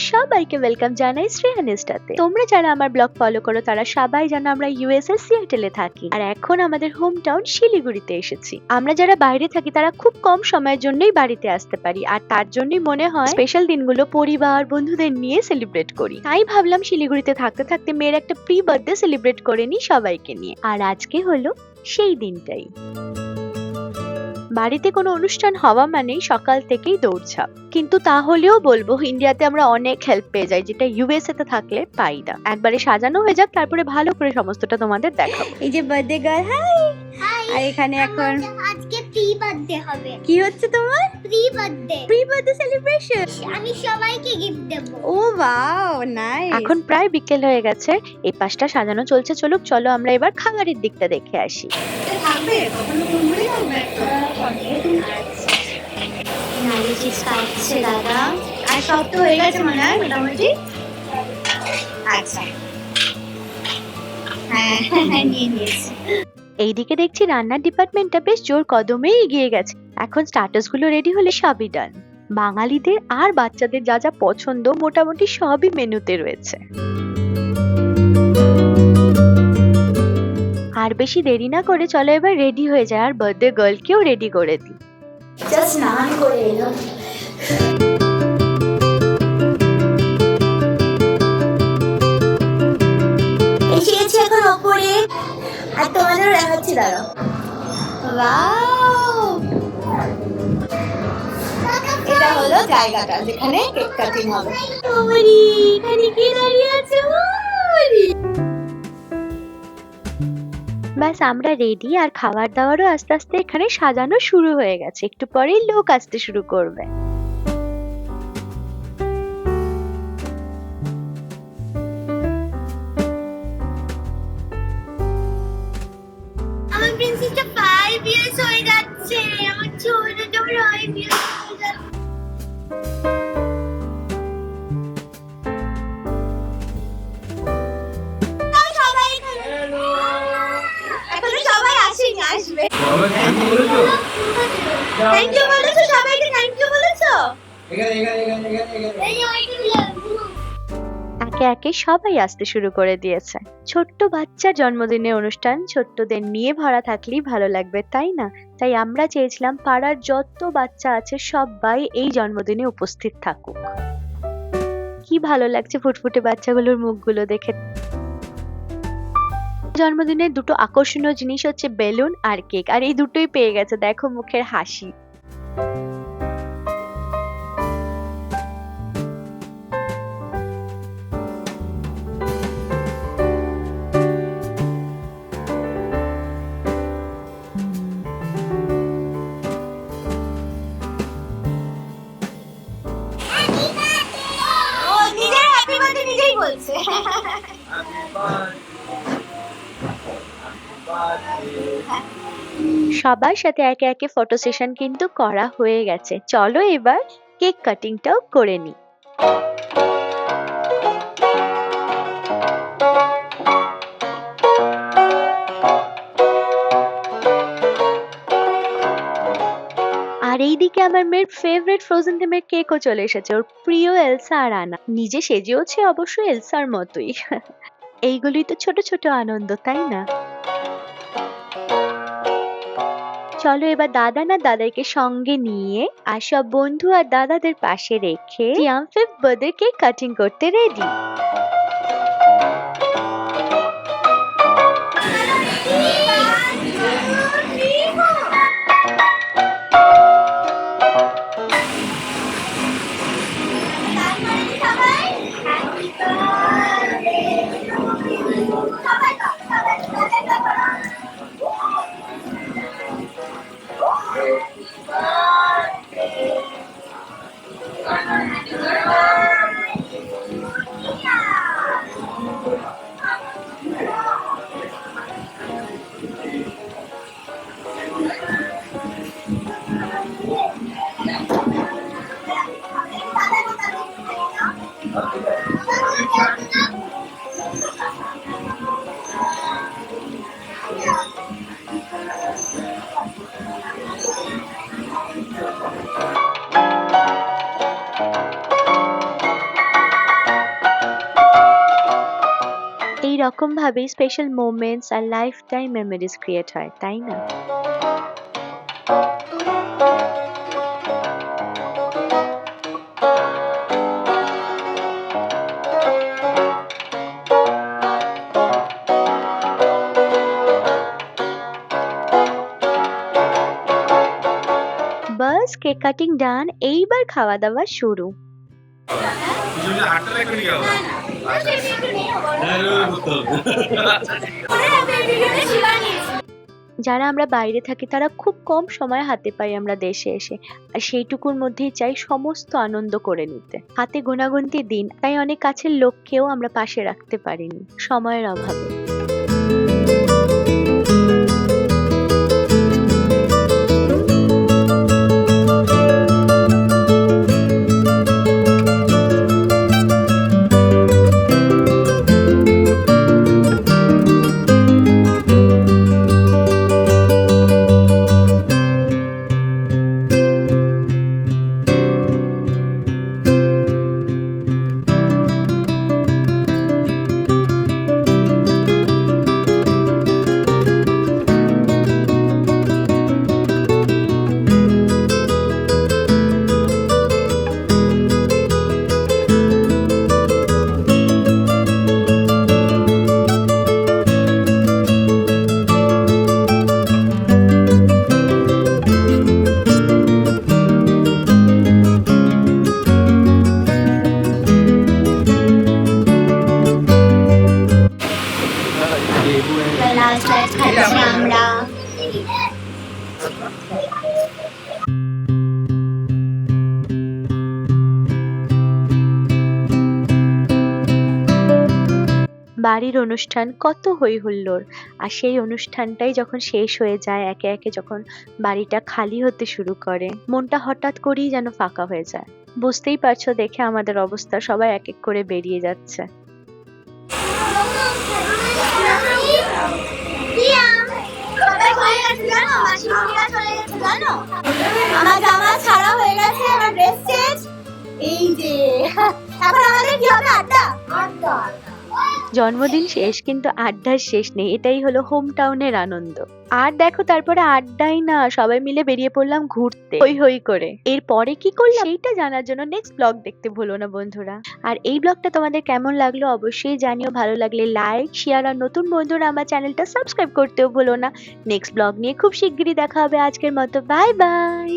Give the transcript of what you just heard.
সবাইকে ওয়েলকাম জানাই শ্রেয়ানিস্টাতে। তোমরা যারা আমার ব্লগ ফলো করো তারা সবাই জানো আমরা ইউএস এর সিয়াটেলে থাকি, আর এখন আমাদের হোম টাউন শিলিগুড়িতে এসেছি। আমরা যারা বাইরে থাকি তারা খুব কম সময়ের জন্যই বাড়িতে আসতে পারি, আর তার জন্যই মনে হয় স্পেশাল দিনগুলো পরিবার বন্ধুদের নিয়ে সেলিব্রেট করি। তাই ভাবলাম শিলিগুড়িতে থাকতে থাকতে মেয়ের একটা প্রি বার্থডে সেলিব্রেট করে নিই সবাইকে নিয়ে, আর আজকে হলো সেই দিনটাই। বাড়িতে কোনো অনুষ্ঠান হওয়া মানেই সকাল থেকেই দৌড়ঝাঁপ, কিন্তু তাহলেও বলবো ইন্ডিয়াতে আমরা অনেক হেল্প পেয়ে যাই, যেটা ইউএসএ তে থাকলে পাই না। একবারে সাজানো হয়ে যাক, তারপরে ভালো করে সমস্তটা তোমাদের দেখাবো। এই যে বার্থডে গার্ল, হাই। আর এখানে এখন আজকে প্রি বার্থডে হবে। কি হচ্ছে তোমার? Pre birthday celebration. আমি সবাইকে গিফট দেব। ও ওয়াও, নাইস। এখন প্রায় বিকেল হয়ে গেছে, এই পাশটা সাজানো চলছে। চলো আমরা এবার খাবারের দিকটা দেখে আসি। থাকবে কখনো ঘুরে যাবে নালি চিজ খাচ্ছে দাদা। আর সব তো হয়ে গেছে মনে হয় মোটামুটি। আচ্ছা, হ্যাঁ নিয়ে নিয়েছি। এইদিকে দেখছি রান্নার ডিপার্টমেন্টটা বেশ জোর কদমে এগিয়ে গেছে। এখন স্টার্টার্স গুলো রেডি হলে সবই ডান। বাঙালিদের আর বাচ্চাদের যা যা পছন্দ মোটামুটি সবই মেনুতে রয়েছে। আর বেশি দেরি না করে চলো এবার রেডি হয়ে যায়, আর বার্থডে গার্লকেও রেডি করে দিই। জাস্ট স্নান করে এলো। এসে গেছি এখন ওপরে, আর তোমাদের দেখাচ্ছি, দাঁড়াও। ওয়াও, এটা হলো জায়গাটা যেখানে কেক কাটিং হবে। ওরে এখানে কে দাঁড়িয়ে আছে? ওরে ব্যাস আমরা রেডি, আর খাবার দাবারও আস্তে আস্তে এখানে সাজানো শুরু হয়ে গেছে। একটু পরেই লোক আসতে শুরু করবে। আমার প্রিন্সেসটা 5 ইয়ার্স হয়ে যাচ্ছে। আমার ছোটটা 5 ইয়ার্স হয়ে যাচ্ছে। এখনো সবাই আসেনি, আসবে। থ্যাংক ইউ বলেছো সবাইকে? থ্যাংক ইউ বলেছো? এই ওইটা একে একে সবাই আসতে শুরু করে দিয়েছে। ছোট্ট বাচ্চার জন্মদিনের অনুষ্ঠান ছোট্টদের নিয়ে ভরা থাকলেই ভালো লাগবে, তাই না? তাই আমরা চেয়েছিলাম পাড়ার যত বাচ্চা আছে সবাই এই জন্মদিনে উপস্থিত থাকুক। কি ভালো লাগছে ফুটফুটে বাচ্চাগুলোর মুখগুলো দেখে। জন্মদিনের দুটো আকর্ষণীয় জিনিস হচ্ছে বেলুন আর কেক, আর এই দুটোই পেয়ে গেছে। দেখো মুখের হাসি। ও নিজের হ্যাপি বার্থডে নিজেই বলছে। সবার সাথে একে একে ফটো সেশন কিন্তু করা হয়ে গেছে। চলো এবার কেক কাটিংটাও করে নিই। আর এইদিকে আমার মেয়ের ফেভারিট ফ্রোজেন থিমের কেকও চলে এসেছে, ওর প্রিয় এলসা আর আনা। নিজে সেজেওছে অবশ্য এলসার মতোই। এইগুলোই তো ছোট ছোট আনন্দ, তাই না? চলো এবার দাদা না দাদাইকে সঙ্গে নিয়ে আর সব বন্ধু আর দাদাদের পাশে রেখে জিয়াম 5th বার্থডে কেক কাটিং করতে রেডি। এরকম ভাবেই স্পেশাল মোমেন্টস আর লাইফ টাইম মেমোরিজ ক্রিয়েট হয়, তাই না? বাস কেক কাটিং ডান, এইবার খাওয়া দাওয়া শুরু। যারা আমরা বাইরে থাকি তারা খুব কম সময় হাতে পাই আমরা দেশে এসে, আর সেইটুকুর মধ্যেই চাই সমস্ত আনন্দ করে নিতে। হাতে গোনাগুনতি দিন, তাই অনেক কাছের লোককেও আমরা পাশে রাখতে পারিনি সময়ের অভাবে। লাস্ট খাচ্ছি আমরা। বাড়ির অনুষ্ঠান কত হই হুল্লোড়, আর সেই অনুষ্ঠানটাই যখন শেষ হয়ে যায়, একে একে যখন বাড়িটা খালি হতে শুরু করে, মনটা হঠাৎ করেই যেন ফাঁকা হয়ে যায়। বুঝতেই পারছো দেখে আমাদের অবস্থা, সবাই এক এক করে বেরিয়ে যাচ্ছে। আমার জামা ছাড়া হয়ে গেছে, আমার ড্রেস চেঞ্জ। এই যে এখন আমাদের কি হবে? আড্ডা। জন্মদিন শেষ কিন্তু আড্ডার শেষ নেই, এটাই হলো হোম টাউনের আনন্দ। আর দেখো তারপরে আড্ডাই না, সবাই মিলে বেরিয়ে পড়লাম ঘুরতে হই হই করে। এরপরে কি করলাম সেইটা জানার জন্য নেক্সট ব্লগ দেখতে ভুলো না বন্ধুরা। আর এই ব্লগটা তোমাদের কেমন লাগলো অবশ্যই জানিও, ভালো লাগলে লাইক শেয়ার, আর নতুন বন্ধুরা আমার চ্যানেলটা সাবস্ক্রাইব করতেও ভুলো না। নেক্সট ব্লগ নিয়ে খুব শিগগিরই দেখা হবে। আজকের মতো বাই বাই।